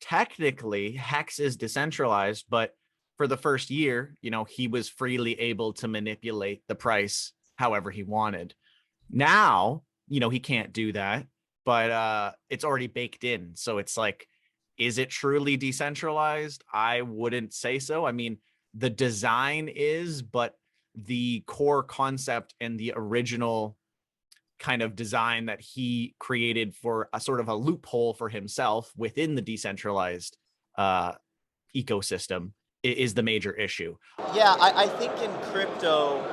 technically Hex is decentralized, but for the first year, he was freely able to manipulate the price however he wanted. Now, he can't do that, but it's already baked in. So it's like, is it truly decentralized? I wouldn't say so. I mean, the design is, but the core concept and the original kind of design that he created for a sort of a loophole for himself within the decentralized ecosystem is the major issue. Yeah, I think in crypto,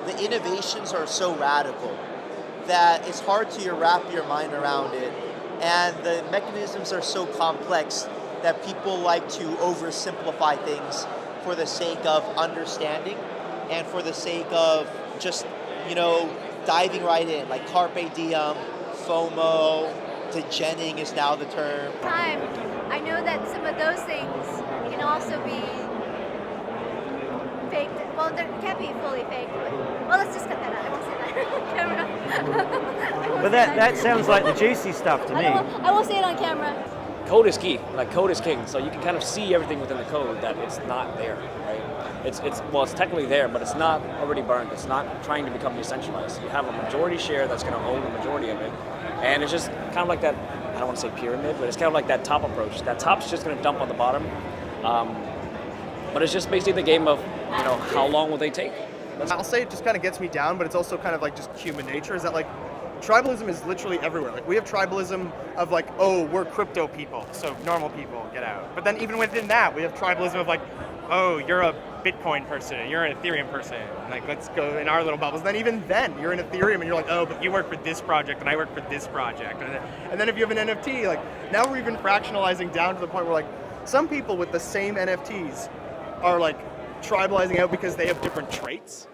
the innovations are so radical that it's hard to wrap your mind around it. And the mechanisms are so complex that people like to oversimplify things for the sake of understanding and for the sake of just, diving right in, like carpe diem, FOMO, degenning is now the term. I know that some of those things can also be faked. Well, they can't be fully faked. Well, let's just cut that out. I won't say that on camera. But that sounds like the juicy stuff to me. I won't say it on camera. Code is key. Like, code is king. So you can kind of see everything within the code that it's not there, right? It's technically there, but it's not already burned. It's not trying to become decentralized. You have a majority share that's going to own the majority of it, and it's just kind of like that. I don't want to say pyramid, but it's kind of like that top approach. That top's just going to dump on the bottom, but it's just basically the game of how long will they take. I'll say it just kind of gets me down, but it's also kind of like just human nature. Is that like tribalism is literally everywhere. Like we have tribalism of like, oh, we're crypto people, so normal people get out. But then even within that, we have tribalism of like, oh, you're a Bitcoin person, you're an Ethereum person. Like, let's go in our little bubbles. Then even then, you're in Ethereum and you're like, oh, but you work for this project and I work for this project. And then if you have an NFT, like now we're even fractionalizing down to the point where like some people with the same NFTs are like tribalizing out because they have different traits.